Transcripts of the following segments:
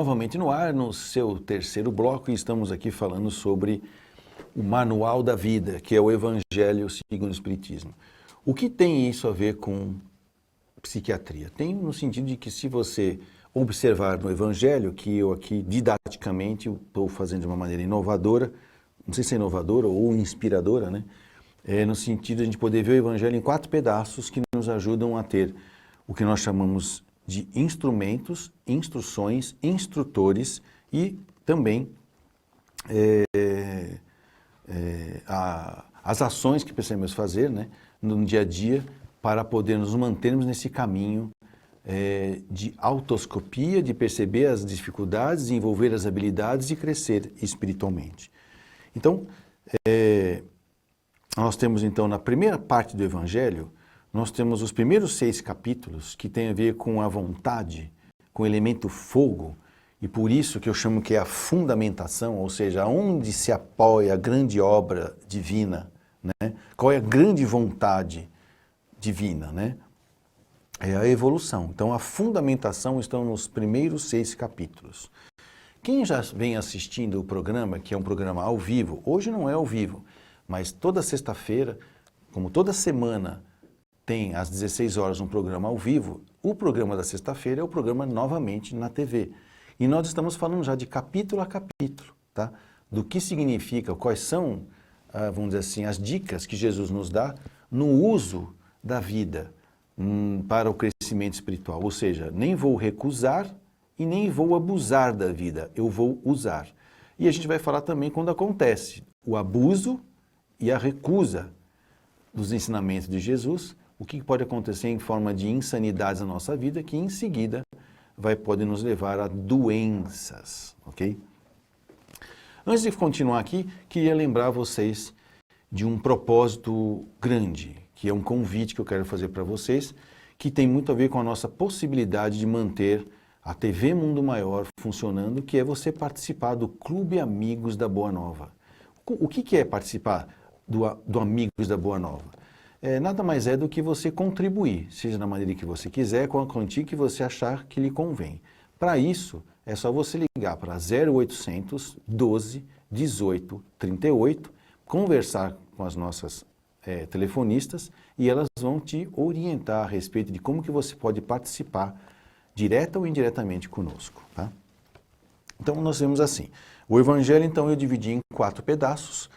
novamente no ar, no seu terceiro bloco, e estamos aqui falando sobre o manual da vida, que é o Evangelho segundo o Espiritismo. O que tem isso a ver com psiquiatria? Tem no sentido de que se você observar no Evangelho, que eu aqui didaticamente estou fazendo de uma maneira inovadora, não sei se é inovadora ou inspiradora, né? No sentido de a gente poder ver o Evangelho em 4 pedaços que nos ajudam a ter o que nós chamamos de instrumentos, instruções, instrutores e também as ações que precisamos fazer, né, no dia a dia para poder nos mantermos nesse caminho de autoscopia, de perceber as dificuldades, desenvolver as habilidades e crescer espiritualmente. Então, nós temos então na primeira parte do Evangelho, nós temos os primeiros 6 capítulos que têm a ver com a vontade, com o elemento fogo, e por isso que eu chamo que é a fundamentação, ou seja, onde se apoia a grande obra divina, né? Qual é a grande vontade divina, né? É a evolução. Então a fundamentação está nos primeiros 6 capítulos. Quem já vem assistindo o programa, que é um programa ao vivo, hoje não é ao vivo, mas toda sexta-feira, como toda semana, tem às 16 horas um programa ao vivo, o programa da sexta-feira é o programa novamente na TV. E nós estamos falando já de capítulo a capítulo, tá? Do que significa, quais são, vamos dizer assim, as dicas que Jesus nos dá no uso da vida para o crescimento espiritual. Ou seja, nem vou recusar e nem vou abusar da vida, eu vou usar. E a gente vai falar também quando acontece o abuso e a recusa dos ensinamentos de Jesus, o que pode acontecer em forma de insanidades na nossa vida, que em seguida pode nos levar a doenças, ok? Antes de continuar aqui, queria lembrar vocês de um propósito grande, que é um convite que eu quero fazer para vocês, que tem muito a ver com a nossa possibilidade de manter a TV Mundo Maior funcionando, que é você participar do Clube Amigos da Boa Nova. O que é participar do Amigos da Boa Nova? Nada mais é do que você contribuir, seja da maneira que você quiser, com a quantia que você achar que lhe convém. Para isso, é só você ligar para 0800 12 18 38, conversar com as nossas telefonistas e elas vão te orientar a respeito de como que você pode participar direta ou indiretamente conosco, tá? Então, nós vemos assim, o Evangelho, então, eu dividi em 4 pedaços,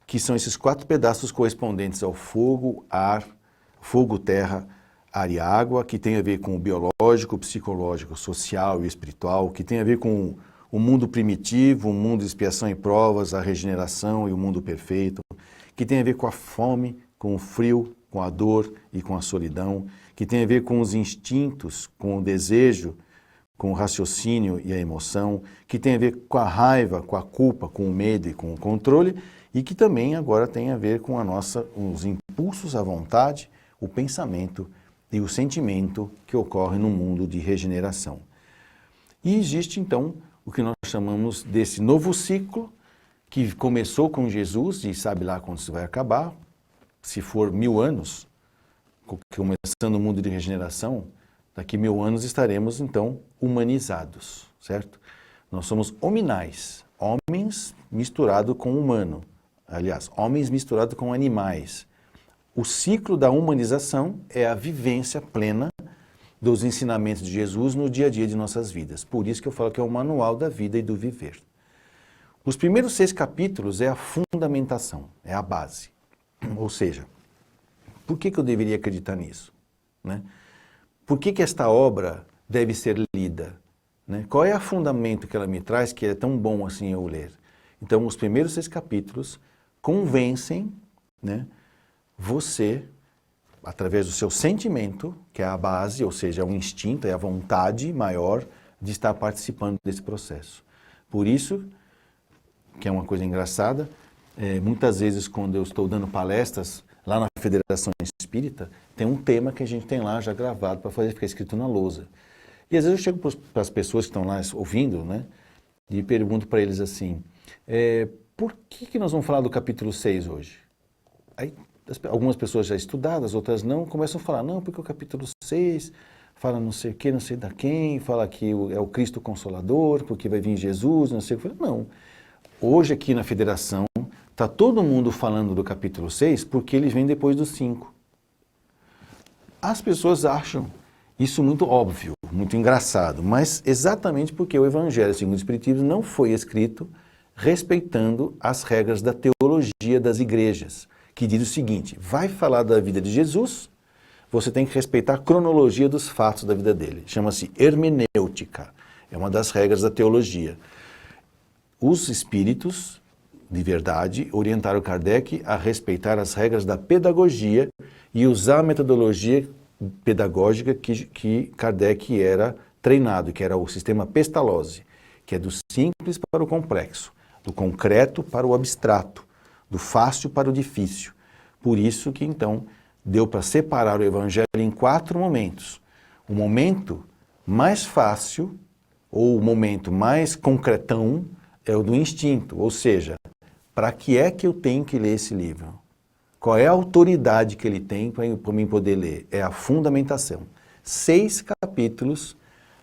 que são esses 4 pedaços correspondentes ao fogo, ar, fogo, terra, ar e água, que tem a ver com o biológico, o psicológico, o social e o espiritual, que tem a ver com o mundo primitivo, o mundo de expiação e provas, a regeneração e o mundo perfeito, que tem a ver com a fome, com o frio, com a dor e com a solidão, que tem a ver com os instintos, com o desejo, com o raciocínio e a emoção, que tem a ver com a raiva, com a culpa, com o medo e com o controle, e que também agora tem a ver com os impulsos, a vontade, o pensamento e o sentimento que ocorre no mundo de regeneração. E existe então o que nós chamamos desse novo ciclo, que começou com Jesus e sabe lá quando isso vai acabar, se for 1000 anos, começando o mundo de regeneração, daqui 1000 anos estaremos então humanizados, certo? Nós somos hominais, homens misturado com humano. Aliás, homens misturados com animais. O ciclo da humanização é a vivência plena dos ensinamentos de Jesus no dia a dia de nossas vidas. Por isso que eu falo que é o manual da vida e do viver. Os primeiros 6 capítulos é a fundamentação, é a base. Ou seja, por que eu deveria acreditar nisso? Né? Por que esta obra deve ser lida? Né? Qual é o fundamento que ela me traz que é tão bom assim eu ler? Então, os primeiros 6 capítulos convencem, né, você, através do seu sentimento, que é a base, ou seja, é o instinto, é a vontade maior de estar participando desse processo. Por isso, que é uma coisa engraçada, muitas vezes quando eu estou dando palestras lá na Federação Espírita, tem um tema que a gente tem lá já gravado para fazer ficar escrito na lousa. E às vezes eu chego para as pessoas que estão lá ouvindo, né, e pergunto para eles assim, por que nós vamos falar do capítulo 6 hoje? Aí algumas pessoas já estudadas, outras não, começam a falar, não, porque o capítulo 6 fala não sei o que, não sei da quem, fala que é o Cristo Consolador, porque vai vir Jesus, não sei o que. Não. Hoje aqui na Federação, está todo mundo falando do capítulo 6 porque ele vem depois do 5. As pessoas acham isso muito óbvio, muito engraçado, mas exatamente porque o Evangelho segundo o Espiritismo não foi escrito respeitando as regras da teologia das igrejas, que diz o seguinte: vai falar da vida de Jesus, você tem que respeitar a cronologia dos fatos da vida dele. Chama-se hermenêutica, é uma das regras da teologia. Os espíritos de verdade orientaram Kardec a respeitar as regras da pedagogia e usar a metodologia pedagógica que Kardec era treinado, que era o sistema Pestalozzi, que é do simples para o complexo, do concreto para o abstrato, do fácil para o difícil. Por isso que então deu para separar o Evangelho em 4 momentos. O momento mais fácil, ou o momento mais concretão, é o do instinto, ou seja, para que é que eu tenho que ler esse livro? Qual é a autoridade que ele tem para mim poder ler? É a fundamentação. 6 capítulos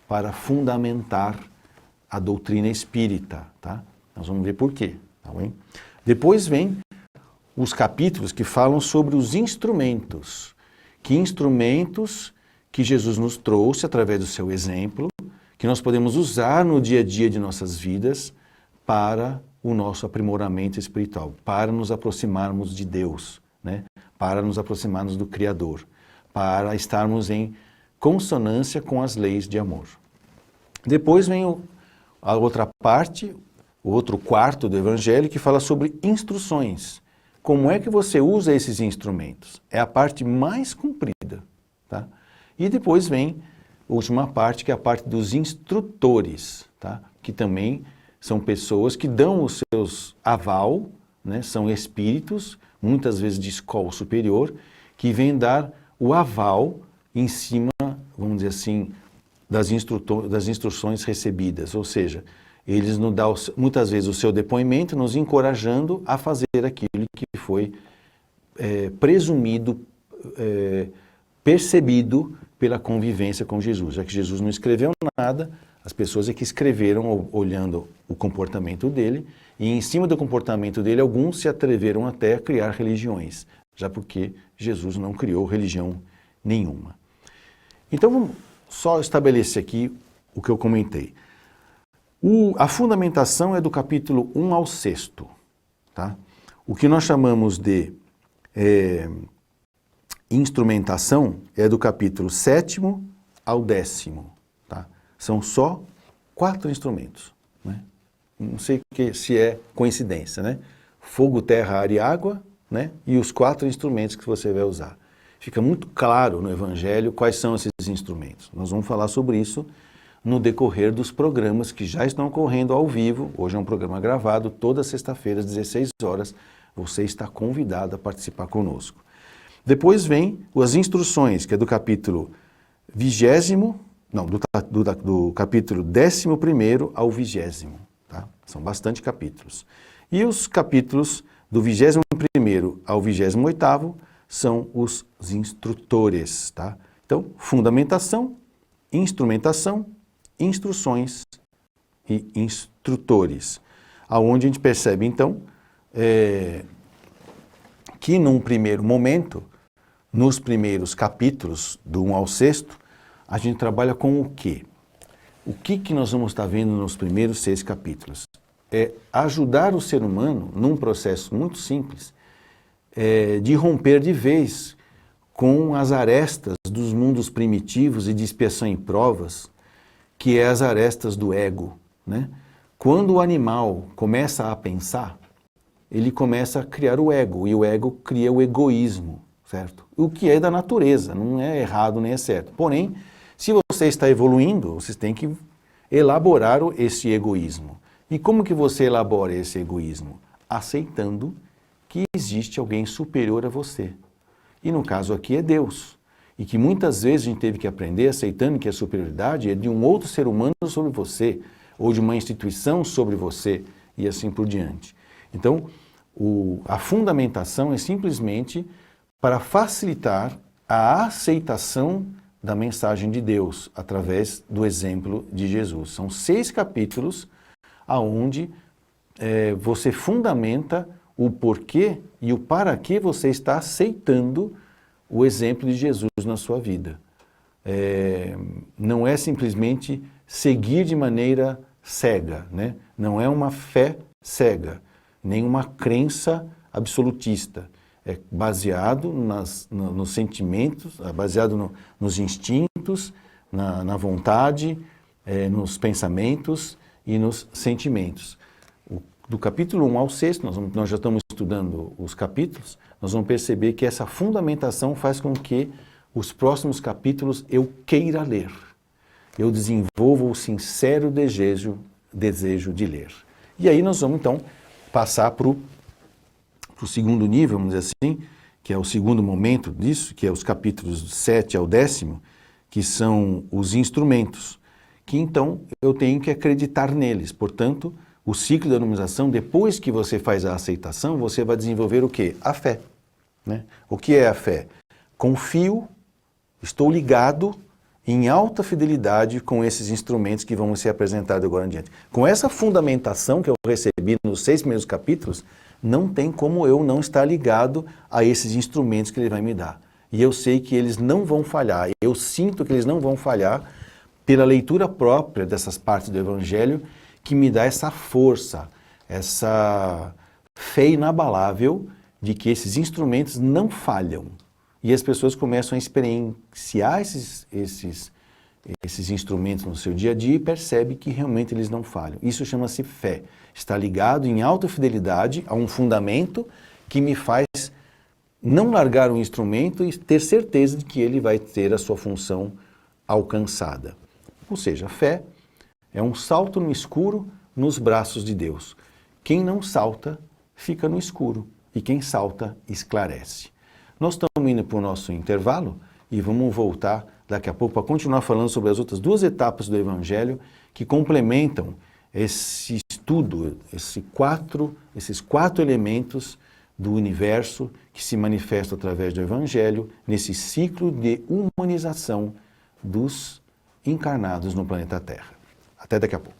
para fundamentar a doutrina espírita, tá? Nós vamos ver por quê, tá bem? Depois vem os capítulos que falam sobre os instrumentos. Que instrumentos que Jesus nos trouxe através do seu exemplo, que nós podemos usar no dia a dia de nossas vidas para o nosso aprimoramento espiritual, para nos aproximarmos de Deus, né? Para nos aproximarmos do Criador, para estarmos em consonância com as leis de amor. Depois vem a outra parte, o outro quarto do Evangelho, que fala sobre instruções. Como é que você usa esses instrumentos? É a parte mais comprida, tá? E depois vem a última parte, que é a parte dos instrutores, tá? Que também são pessoas que dão os seus aval, né? São espíritos, muitas vezes de escola superior, que vêm dar o aval em cima, vamos dizer assim, das instruções recebidas. Ou seja, eles nos dão muitas vezes o seu depoimento, nos encorajando a fazer aquilo que foi presumido, percebido pela convivência com Jesus. Já que Jesus não escreveu nada, as pessoas é que escreveram olhando o comportamento dele, e em cima do comportamento dele, alguns se atreveram até a criar religiões, já porque Jesus não criou religião nenhuma. Então, vamos só estabelecer aqui o que eu comentei. A fundamentação é do capítulo 1 ao 6º, tá? O que nós chamamos de instrumentação é do capítulo 7º ao 10º, tá? São só 4 instrumentos, né? Não sei se é coincidência, né? Fogo, terra, ar e água, né? E os 4 instrumentos que você vai usar. Fica muito claro no Evangelho quais são esses instrumentos. Nós vamos falar sobre isso no decorrer dos programas que já estão ocorrendo ao vivo. Hoje é um programa gravado, toda sexta-feira às 16 horas. Você está convidado a participar conosco. Depois vem as instruções, que é do capítulo 20º, não, do capítulo 11º ao 20º, tá? São bastante capítulos. E os capítulos do 21º ao 28º são os instrutores, tá? Então, fundamentação, instrumentação, instruções e instrutores. Aonde a gente percebe, então, que num primeiro momento, nos primeiros capítulos, do 1 ao 6º, a gente trabalha com o quê? O que nós vamos estar vendo nos primeiros 6 capítulos? É ajudar o ser humano, num processo muito simples, de romper de vez com as arestas dos mundos primitivos e de expiação em provas, que é as arestas do ego, né? Quando o animal começa a pensar, ele começa a criar o ego, e o ego cria o egoísmo, certo? O que é da natureza, não é errado nem é certo. Porém, se você está evoluindo, você tem que elaborar esse egoísmo. E como que você elabora esse egoísmo? Aceitando que existe alguém superior a você. E no caso aqui é Deus. E que muitas vezes a gente teve que aprender aceitando que a superioridade é de um outro ser humano sobre você, ou de uma instituição sobre você, e assim por diante. Então, a fundamentação é simplesmente para facilitar a aceitação da mensagem de Deus através do exemplo de Jesus. São 6 capítulos aonde você fundamenta o porquê e o para que você está aceitando o exemplo de Jesus na sua vida. Não é simplesmente seguir de maneira cega, né? Não é uma fé cega, nem uma crença absolutista. É baseado nos sentimentos, baseado nos instintos, na vontade, nos pensamentos e nos sentimentos. Do capítulo 1 ao 6, nós já estamos estudando os capítulos, nós vamos perceber que essa fundamentação faz com que os próximos capítulos eu queira ler. Eu desenvolvo o sincero desejo de ler. E aí nós vamos então passar para o segundo nível, vamos dizer assim, que é o segundo momento disso, que é os capítulos 7 ao 10º, que são os instrumentos, que então eu tenho que acreditar neles. Portanto, o ciclo da harmonização, depois que você faz a aceitação, você vai desenvolver o quê? A fé. Né? O que é a fé? Confio, estou ligado em alta fidelidade com esses instrumentos que vão ser apresentados agora em diante. Com essa fundamentação que eu recebi nos 6 primeiros capítulos, não tem como eu não estar ligado a esses instrumentos que ele vai me dar. E eu sei que eles não vão falhar, eu sinto que eles não vão falhar pela leitura própria dessas partes do Evangelho, que me dá essa força, essa fé inabalável de que esses instrumentos não falham. E as pessoas começam a experienciar esses instrumentos no seu dia a dia e percebem que realmente eles não falham. Isso chama-se fé. Está ligado em alta fidelidade a um fundamento que me faz não largar o instrumento e ter certeza de que ele vai ter a sua função alcançada. Ou seja, a fé é um salto no escuro nos braços de Deus. Quem não salta, fica no escuro. E quem salta, esclarece. Nós estamos indo para o nosso intervalo e vamos voltar daqui a pouco para continuar falando sobre as outras 2 etapas do Evangelho que complementam esse estudo, esses 4 elementos do universo que se manifestam através do Evangelho nesse ciclo de humanização dos encarnados no planeta Terra. Até daqui a pouco.